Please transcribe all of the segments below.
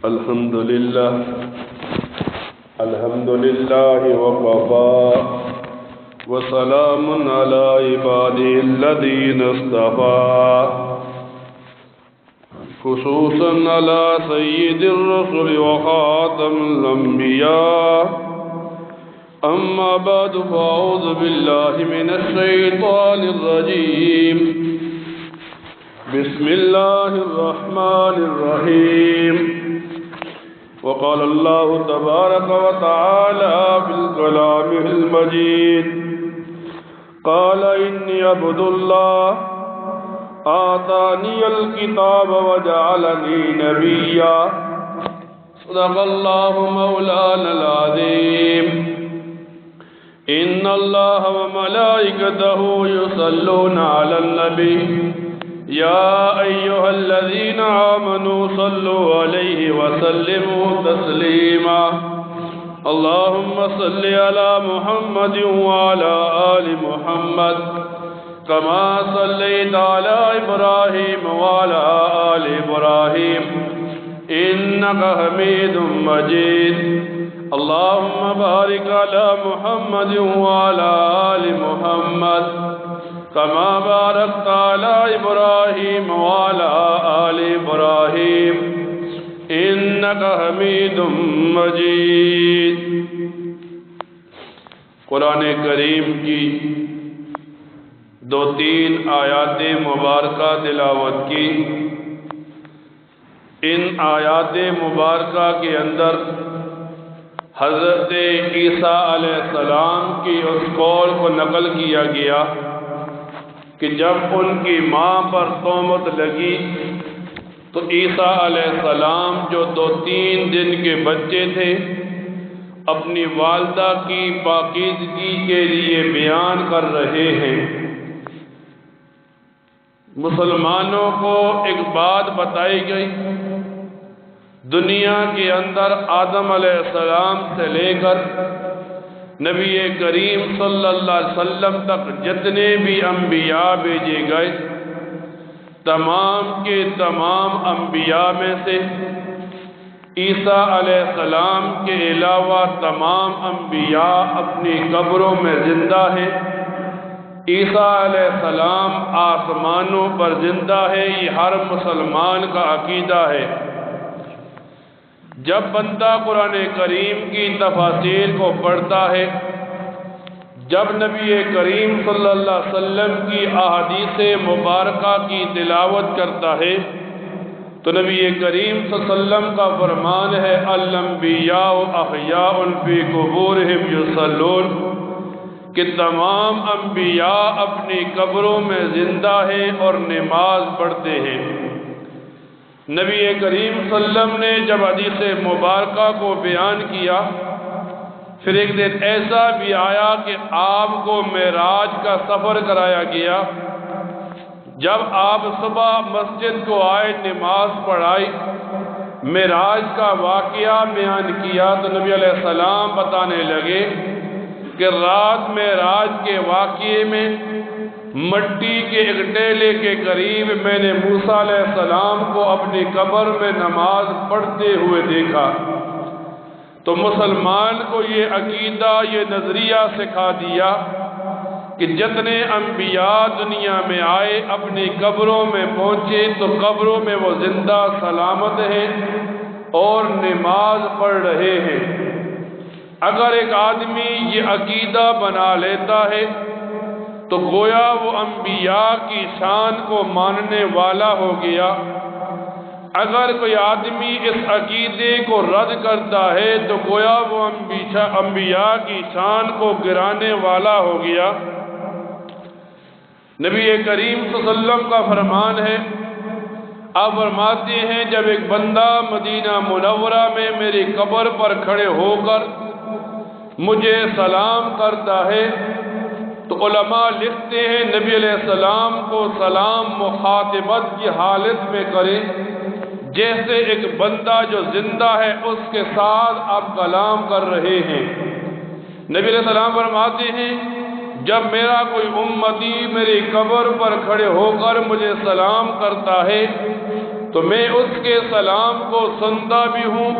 الحمد لله وكفى وسلام على عباده الذين اصطفى خصوصا على سيد الرسل وخاتم الأنبياء أما بعد فأعوذ بالله من الشيطان الرجيم بسم الله الرحمن الرحيم وقال الله تبارك وتعالى في الكلام المجيد قال إني عبد الله آتاني الكتاب وجعلني نبيا صدق الله مولانا العظيم إن الله وملائكته يصلون على النبي يا أيها الذين آمنوا صلوا عليه وسلموا تسليما اللهم صل على محمد وعلى آل محمد كما صليت على إبراهيم وعلى آل إبراهيم إنك حميد مجيد اللهم بارك على محمد وعلى آل محمد كما باركت على إبراهيم وعلى آل إبراهيم إنك حميد مجيد۔ قرآن کریم کی 2-3 آیات مبارکہ تلاوت کی۔ ان آیات مبارکہ کے اندر حضرت عیسیٰ علیہ السلام کی اس قول کو نقل کیا گیا کہ جب ان کی ماں پر تہمت لگی تو عیسیٰ علیہ السلام جو 2-3 دن کے بچے تھے اپنی والدہ کی پاکیزگی کے لیے بیان کر رہے ہیں۔ مسلمانوں کو ایک بات بتائی گئی، دنیا کے اندر آدم علیہ السلام سے لے کر نبی کریم صلی اللہ علیہ وسلم تک جتنے بھی انبیاء بھیجے گئے، تمام کے تمام انبیاء میں سے عیسیٰ علیہ السلام کے علاوہ تمام انبیاء اپنی قبروں میں زندہ ہیں۔ عیسیٰ علیہ السلام آسمانوں پر زندہ ہے، یہ ہر مسلمان کا عقیدہ ہے۔ جب بندہ قرآن کریم کی تفاسیر کو پڑھتا ہے، جب نبی کریم صلی اللہ علیہ وسلم کی احادیث مبارکہ کی تلاوت کرتا ہے تو نبی کریم صلی اللہ علیہ وسلم کا فرمان ہے الانبیاء احیاء فی قبورہم یصلون کہ تمام انبیاء اپنی قبروں میں زندہ ہیں اور نماز پڑھتے ہیں۔ نبی کریم صلی اللہ علیہ وسلم نے جب حدیث مبارکہ کو بیان کیا، پھر ایک دن ایسا بھی آیا کہ آپ کو معراج کا سفر کرایا گیا۔ جب آپ صبح مسجد کو آئے، نماز پڑھائی، معراج کا واقعہ بیان کیا تو نبی علیہ السلام بتانے لگے کہ رات معراج کے واقعے میں مٹی کے ایک ٹیلے کے قریب میں نے موسیٰ علیہ السلام کو اپنی قبر میں نماز پڑھتے ہوئے دیکھا۔ تو مسلمان کو یہ عقیدہ، یہ نظریہ سکھا دیا کہ جتنے انبیاء دنیا میں آئے اپنی قبروں میں پہنچے تو قبروں میں وہ زندہ سلامت ہیں اور نماز پڑھ رہے ہیں۔ اگر ایک آدمی یہ عقیدہ بنا لیتا ہے تو گویا وہ انبیاء کی شان کو ماننے والا ہو گیا۔ اگر کوئی آدمی اس عقیدے کو رد کرتا ہے تو گویا وہ انبیاء کی شان کو گرانے والا ہو گیا۔ نبی کریم صلی اللہ علیہ وسلم کا فرمان ہے، آپ فرماتے ہیں جب ایک بندہ مدینہ منورہ میں میری قبر پر کھڑے ہو کر مجھے سلام کرتا ہے تو علماء لکھتے ہیں نبی علیہ السلام کو سلام مخاطبت کی حالت میں کرے، جیسے ایک بندہ جو زندہ ہے اس کے ساتھ آپ کلام کر رہے ہیں۔ نبی علیہ السلام فرماتے ہیں جب میرا کوئی امتی میری قبر پر کھڑے ہو کر مجھے سلام کرتا ہے تو میں اس کے سلام کو سنتا بھی ہوں،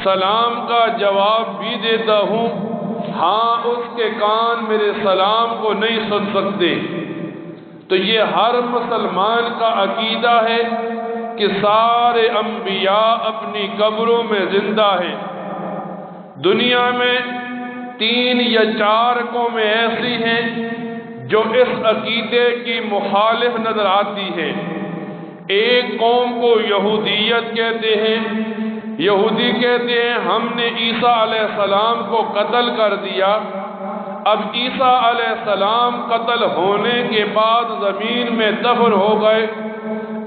سلام کا جواب بھی دیتا ہوں، ہاں اس کے کان میرے سلام کو نہیں سن سکتے۔ تو یہ ہر مسلمان کا عقیدہ ہے کہ سارے انبیاء اپنی قبروں میں زندہ ہیں۔ دنیا میں 3 یا 4 قومیں ایسی ہیں جو اس عقیدے کی مخالف نظر آتی ہیں۔ ایک قوم کو یہودیت کہتے ہیں، یہودی کہتے ہیں ہم نے عیسیٰ علیہ السلام کو قتل کر دیا، اب عیسیٰ علیہ السلام قتل ہونے کے بعد زمین میں دفن ہو گئے،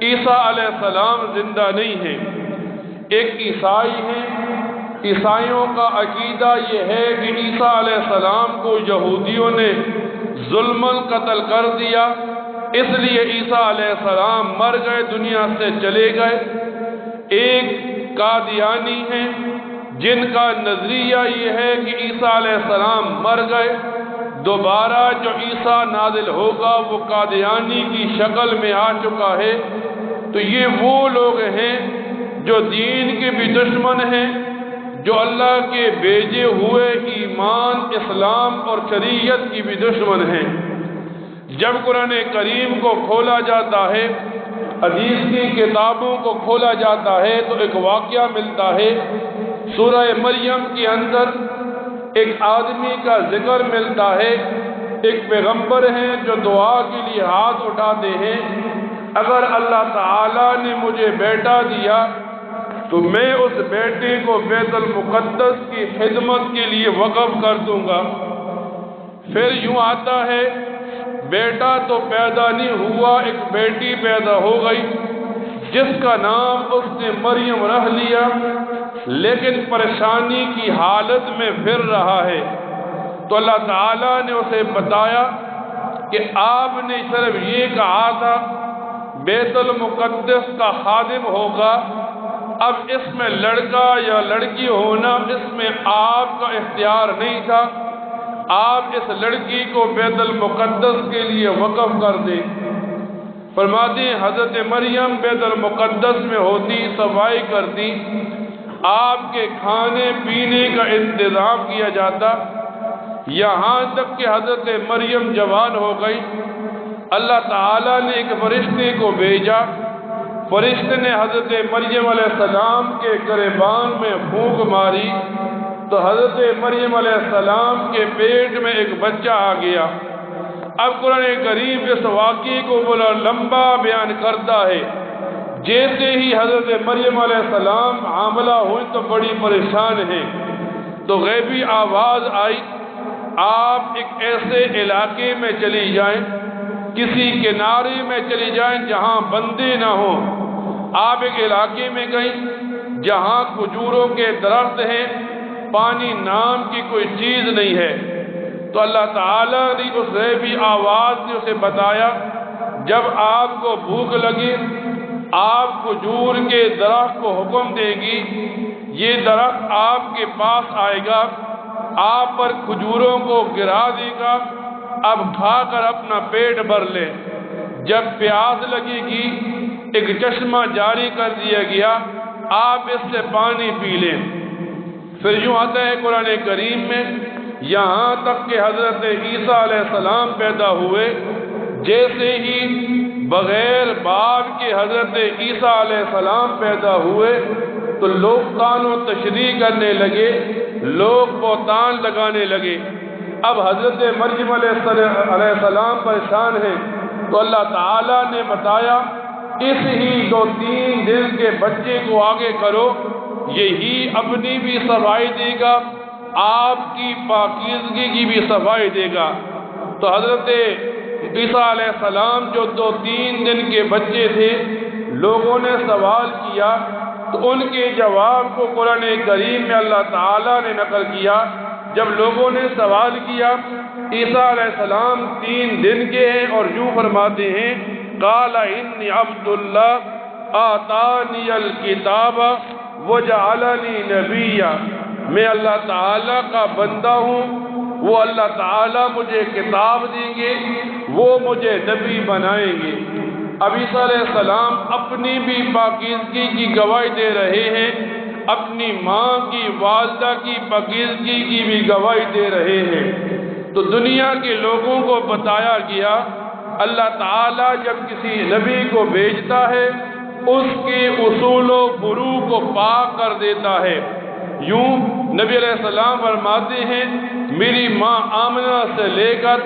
عیسیٰ علیہ السلام زندہ نہیں ہیں۔ ایک عیسائی ہیں، عیسائیوں کا عقیدہ یہ ہے کہ عیسیٰ علیہ السلام کو یہودیوں نے ظلماً قتل کر دیا، اس لیے عیسیٰ علیہ السلام مر گئے، دنیا سے چلے گئے۔ ایک قادیانی ہیں جن کا نظریہ یہ ہے کہ عیسیٰ علیہ السلام مر گئے، دوبارہ جو عیسیٰ نازل ہوگا وہ قادیانی کی شکل میں آ چکا ہے۔ تو یہ وہ لوگ ہیں جو دین کے بھی دشمن ہیں، جو اللہ کے بھیجے ہوئے ایمان، اسلام اور شریعت کی بھی دشمن ہیں۔ جب قرآن کریم کو کھولا جاتا ہے، حدیث کی کتابوں کو کھولا جاتا ہے تو ایک واقعہ ملتا ہے۔ سورہ مریم کے اندر ایک آدمی کا ذکر ملتا ہے، ایک پیغمبر ہیں جو دعا کے لیے ہاتھ اٹھاتے ہیں، اگر اللہ تعالیٰ نے مجھے بیٹا دیا تو میں اس بیٹے کو بیت المقدس کی خدمت کے لیے وقف کر دوں گا۔ پھر یوں آتا ہے بیٹا تو پیدا نہیں ہوا، ایک بیٹی پیدا ہو گئی جس کا نام اس نے مریم رکھ لیا، لیکن پریشانی کی حالت میں پھر رہا ہے۔ تو اللہ تعالیٰ نے اسے بتایا کہ آپ نے صرف یہ کہا تھا بیت المقدس کا خادم ہوگا، اب اس میں لڑکا یا لڑکی ہونا اس میں آپ کا اختیار نہیں تھا، آپ اس لڑکی کو بیت المقدس کے لیے وقف کر دیں۔ فرماتے ہیں حضرت مریم بیت المقدس میں ہوتی، صفائی کرتی، آپ کے کھانے پینے کا انتظام کیا جاتا، یہاں تک کہ حضرت مریم جوان ہو گئی۔ اللہ تعالیٰ نے ایک فرشتے کو بھیجا، فرشتے نے حضرت مریم علیہ السلام کے گریبان میں پھونک ماری تو حضرت مریم علیہ السلام کے پیٹ میں ایک بچہ آ گیا۔ اب قرآن کریم اس واقعے کو بڑا لمبا بیان کرتا ہے۔ جیسے ہی حضرت مریم علیہ السلام حاملہ ہوئی تو بڑی پریشان ہیں، تو غیبی آواز آئی آپ ایک ایسے علاقے میں چلی جائیں، کسی کنارے میں چلی جائیں جہاں بندے نہ ہوں۔ آپ ایک علاقے میں گئیں جہاں کھجوروں کے درخت ہیں، پانی نام کی کوئی چیز نہیں ہے۔ تو اللہ تعالیٰ نے اس غیبی آواز نے اسے بتایا جب آپ کو بھوک لگے آپ کھجور کے درخت کو حکم دے گی، یہ درخت آپ کے پاس آئے گا، آپ پر کھجوروں کو گرا دے گا، اب کھا کر اپنا پیٹ بھر لے۔ جب پیاس لگے گی ایک چشمہ جاری کر دیا گیا، آپ اس سے پانی پی لیں۔ پھر یوں آتا ہے قرآن کریم میں یہاں تک کہ حضرت عیسیٰ علیہ السلام پیدا ہوئے، جیسے ہی بغیر باپ کے حضرت عیسیٰ علیہ السلام پیدا ہوئے تو لوگ طعن و تشریح کرنے لگے، لوگ بہتان لگانے لگے۔ اب حضرت مریم علیہ السلام پریشان ہیں تو اللہ تعالیٰ نے بتایا اس ہی 2-3 دن کے بچے کو آگے کرو، یہی اپنی بھی صفائی دے گا، آپ کی پاکیزگی کی بھی صفائی دے گا۔ تو حضرت عیسیٰ علیہ السلام جو 2-3 دن کے بچے تھے، لوگوں نے سوال کیا تو ان کے جواب کو قرآن کریم میں اللہ تعالیٰ نے نقل کیا۔ جب لوگوں نے سوال کیا عیسیٰ علیہ السلام 3 دن کے ہیں اور یوں فرماتے ہیں قال انی عبد اللہ آتانی الکتاب وجعلنی نبیا، میں اللہ تعالیٰ کا بندہ ہوں، وہ اللہ تعالیٰ مجھے کتاب دیں گے، وہ مجھے نبی بنائیں گے۔ اب عیسیٰ علیہ السلام اپنی بھی پاکیزگی کی گواہی دے رہے ہیں، اپنی ماں کی والدہ کی پاکیزگی کی بھی گواہی دے رہے ہیں۔ تو دنیا کے لوگوں کو بتایا گیا اللہ تعالیٰ جب کسی نبی کو بھیجتا ہے اس کے اصول و فروع کو پاک کر دیتا ہے۔ یوں نبی علیہ السلام فرماتے ہیں میری ماں آمنہ سے لے کر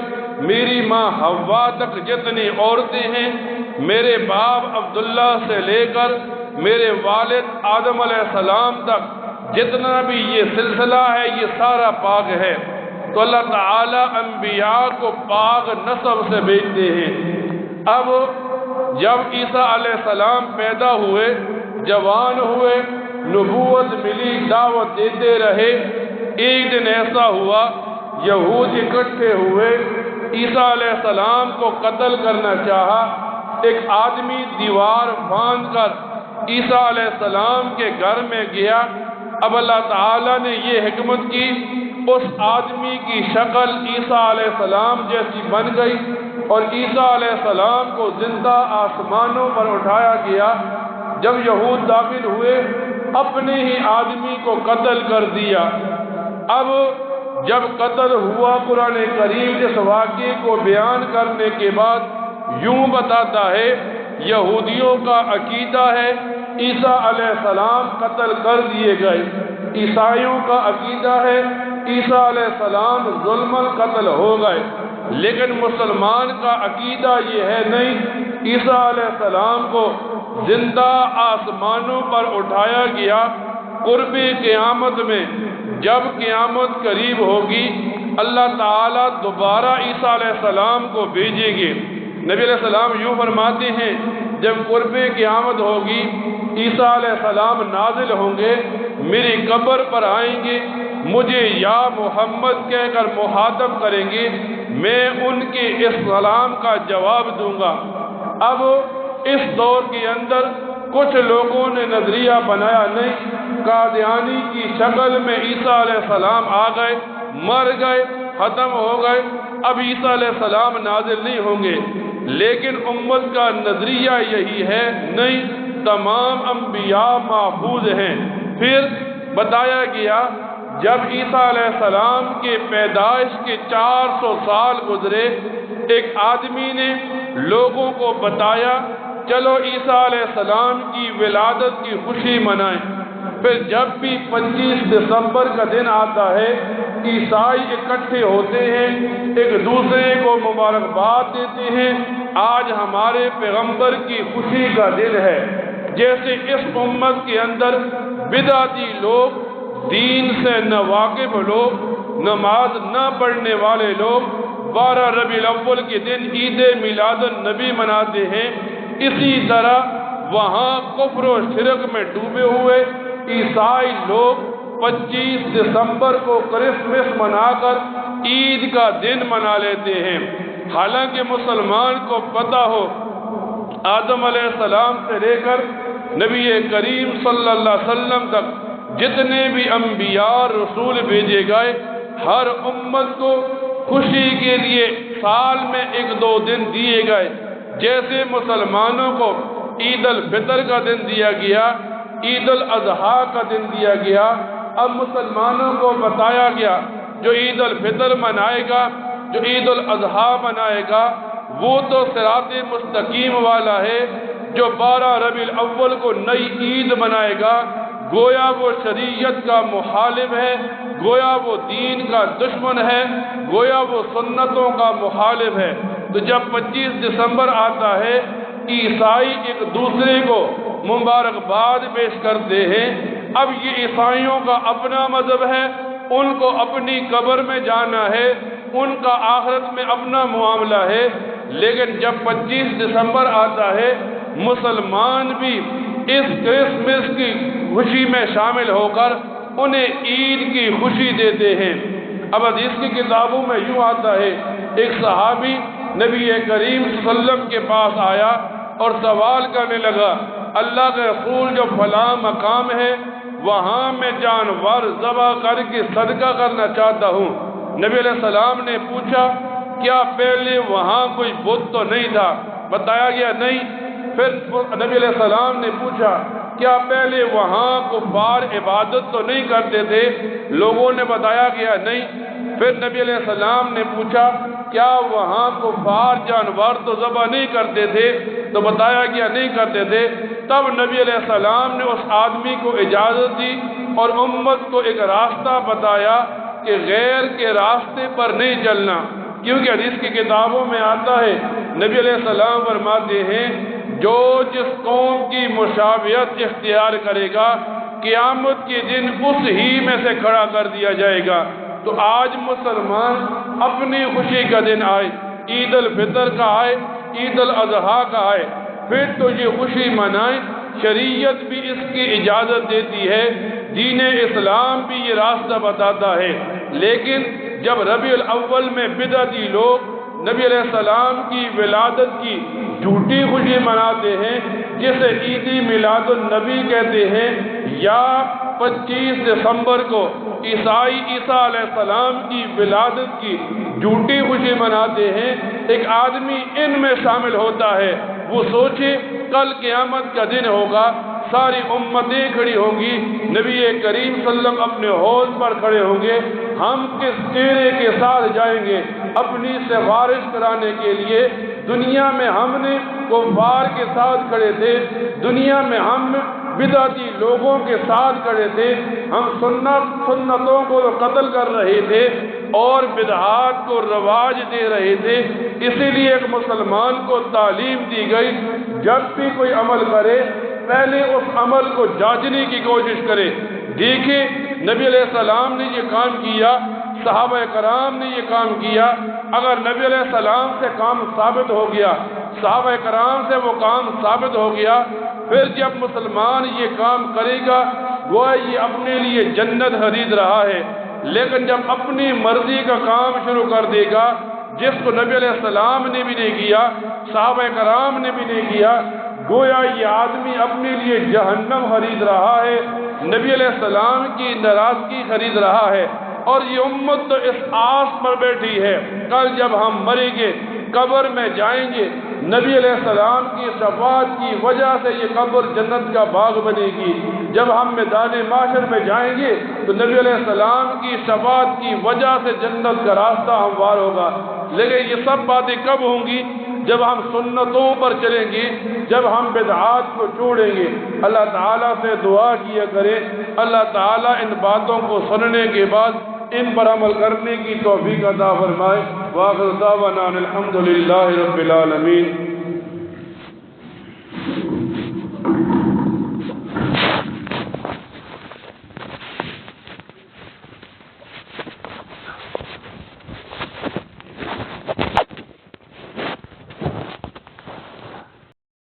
میری ماں حوا تک جتنی عورتیں ہیں، میرے باپ عبداللہ سے لے کر میرے والد آدم علیہ السلام تک جتنا بھی یہ سلسلہ ہے یہ سارا پاک ہے۔ تو اللہ تعالیٰ انبیاء کو پاک نسب سے بھیجتے ہیں۔ اب جب عیسیٰ علیہ السلام پیدا ہوئے، جوان ہوئے، نبوت ملی، دعوت دیتے رہے، ایک دن ایسا ہوا یہود اکٹھے ہوئے، عیسیٰ علیہ السلام کو قتل کرنا چاہا۔ ایک آدمی دیوار باندھ کر عیسیٰ علیہ السلام کے گھر میں گیا۔ اب اللہ تعالیٰ نے یہ حکمت کی اس آدمی کی شکل عیسیٰ علیہ السلام جیسی بن گئی اور عیسیٰ علیہ السلام کو زندہ آسمانوں پر اٹھایا گیا۔ جب یہود داخل ہوئے اپنے ہی آدمی کو قتل کر دیا۔ اب جب قتل ہوا قرآن کریم جس واقعے کو بیان کرنے کے بعد یوں بتاتا ہے یہودیوں کا عقیدہ ہے عیسیٰ علیہ السلام قتل کر دیے گئے، عیسائیوں کا عقیدہ ہے عیسیٰ علیہ السلام ظلماً قتل ہو گئے، لیکن مسلمان کا عقیدہ یہ ہے نہیں، عیسیٰ علیہ السلام کو زندہ آسمانوں پر اٹھایا گیا۔ قرب قیامت میں جب قیامت قریب ہوگی اللہ تعالیٰ دوبارہ عیسیٰ علیہ السلام کو بھیجیں گے۔ نبی علیہ السلام یوں فرماتے ہیں جب قرب قیامت ہوگی عیسیٰ علیہ السلام نازل ہوں گے، میری قبر پر آئیں گے، مجھے یا محمد کہہ کر مخاطب کریں گے، میں ان کے اس سلام کا جواب دوں گا۔ اب اس دور کے اندر کچھ لوگوں نے نظریہ بنایا نہیں، قادیانی کی شکل میں عیسیٰ علیہ السلام آ گئے، مر گئے، ختم ہو گئے، اب عیسیٰ علیہ السلام نازل نہیں ہوں گے، لیکن امت کا نظریہ یہی ہے نہیں، تمام انبیاء محفوظ ہیں۔ پھر بتایا گیا جب عیسیٰ علیہ السلام کے پیدائش کے 400 سال گزرے، ایک آدمی نے لوگوں کو بتایا چلو عیسیٰ علیہ السلام کی ولادت کی خوشی منائیں۔ پھر جب بھی 25 دسمبر کا دن آتا ہے عیسائی اکٹھے ہوتے ہیں، ایک دوسرے کو مبارکباد دیتے ہیں، آج ہمارے پیغمبر کی خوشی کا دن ہے۔ جیسے اس امت کے اندر بدعتی لوگ، دین سے ناواقف لوگ، نماز نہ پڑھنے والے لوگ 12 ربیع الاول کے دن عید میلاد النبی مناتے ہیں، اسی طرح وہاں کفر و شرک میں ڈوبے ہوئے عیسائی لوگ 25 دسمبر کو کرسمس منا کر عید کا دن منا لیتے ہیں۔ حالانکہ مسلمان کو پتہ ہو آدم علیہ السلام سے لے کر نبی کریم صلی اللہ علیہ وسلم تک جتنے بھی انبیاء رسول بھیجے گئے، ہر امت کو خوشی کے لیے سال میں 1-2 دن دیے گئے۔ جیسے مسلمانوں کو عید الفطر کا دن دیا گیا، عید الاضحیٰ کا دن دیا گیا، اب مسلمانوں کو بتایا گیا جو عید الفطر منائے گا، جو عید الاضحیٰ منائے گا، وہ تو صراط مستقیم والا ہے، جو 12 ربیع الاول کو نئی عید منائے گا گویا وہ شریعت کا مخالف ہے، گویا وہ دین کا دشمن ہے، گویا وہ سنتوں کا مخالف ہے۔ تو جب 25 دسمبر آتا ہے عیسائی ایک دوسرے کو مبارکباد پیش کرتے ہیں۔ اب یہ عیسائیوں کا اپنا مذہب ہے، ان کو اپنی قبر میں جانا ہے، ان کا آخرت میں اپنا معاملہ ہے، لیکن جب 25 دسمبر آتا ہے مسلمان بھی اس کرسمس کی خوشی میں شامل ہو کر انہیں عید کی خوشی دیتے ہیں۔ اب حدیث کی کتابوں میں یوں آتا ہے، ایک صحابی نبی کریم صلی اللہ علیہ وسلم کے پاس آیا اور سوال کرنے لگا، اللہ کے رسول جو فلاں مقام ہے وہاں میں جانور ذبح کر کے صدقہ کرنا چاہتا ہوں، نبی علیہ السلام نے پوچھا کیا پہلے وہاں کوئی بت تو نہیں تھا؟ بتایا گیا نہیں۔ پھر نبی علیہ السلام نے پوچھا کیا پہلے وہاں کفار عبادت تو نہیں کرتے تھے؟ لوگوں نے بتایا گیا نہیں۔ پھر نبی علیہ السلام نے پوچھا کیا وہاں کفار جانور تو ذبح نہیں کرتے تھے؟ تو بتایا گیا نہیں کرتے تھے۔ تب نبی علیہ السلام نے اس آدمی کو اجازت دی اور امت کو ایک راستہ بتایا کہ غیر کے راستے پر نہیں چلنا، کیونکہ حدیث کی کتابوں میں آتا ہے نبی علیہ السلام فرماتے ہیں جو جس قوم کی مشابہت اختیار کرے گا قیامت کے دن اس ہی میں سے کھڑا کر دیا جائے گا۔ تو آج مسلمان اپنی خوشی کا دن آئے، عید الفطر کا آئے، عید الاضحیٰ کا آئے، پھر تو یہ خوشی منائیں۔ شریعت بھی اس کی اجازت دیتی ہے، دین اسلام بھی یہ راستہ بتاتا ہے، لیکن جب ربیع الاول میں بدعتی لوگ نبی علیہ السلام کی ولادت کی جھوٹی خوشی مناتے ہیں، جسے عیدی میلاد النبی کہتے ہیں، یا 25 دسمبر کو عیسیٰ علیہ السلام کی ولادت کی جھوٹی خوشی مناتے ہیں، ایک آدمی ان میں شامل ہوتا ہے، وہ سوچے کل قیامت کا دن ہوگا، ساری امتیں کھڑی ہوں گی، نبی کریم صلی اللہ علیہ وسلم اپنے حوض پر کھڑے ہوں گے، ہم کس چہرے کے ساتھ جائیں گے اپنی سفارش کرانے کے لیے؟ دنیا میں ہم نے کفار کے ساتھ کھڑے تھے، دنیا میں ہم بدعتی لوگوں کے ساتھ کھڑے تھے، ہم سنتوں کو قتل کر رہے تھے اور بدعات کو رواج دے رہے تھے۔ اسی لیے ایک مسلمان کو تعلیم دی گئی جب بھی کوئی عمل کرے پہلے اس عمل کو جانچنے کی کوشش کرے۔ دیکھیں نبی علیہ السلام نے یہ کام کیا، صحابہ کرام نے یہ کام کیا، اگر نبی علیہ السلام سے کام ثابت ہو گیا، صحابہ کرام سے وہ کام ثابت ہو گیا، پھر جب مسلمان یہ کام کرے گا گویا یہ اپنے لیے جنت خرید رہا ہے۔ لیکن جب اپنی مرضی کا کام شروع کر دے گا جس کو نبی علیہ السلام نے بھی نہیں کیا، صحابہ کرام نے بھی نہیں کیا، گویا یہ آدمی اپنے لیے جہنم خرید رہا ہے، نبی علیہ السلام کی ناراضگی خرید رہا ہے۔ اور یہ امت تو اس آس پر بیٹھی ہے کل جب ہم مریں گے قبر میں جائیں گے، نبی علیہ السلام کی شفاعت کی وجہ سے یہ قبر جنت کا باغ بنے گی، جب ہم میدان محشر میں جائیں گے تو نبی علیہ السلام کی شفاعت کی وجہ سے جنت کا راستہ ہموار ہوگا۔ لیکن یہ سب باتیں کب ہوں گی؟ جب ہم سنتوں پر چلیں گے، جب ہم بدعات کو چھوڑیں گے۔ اللہ تعالیٰ سے دعا کیا کریں اللہ تعالیٰ ان باتوں کو سننے کے بعد ان پر عمل کرنے کی توفیق عطا فرمائے۔ وآخر دعوانا الحمد للہ رب العالمین۔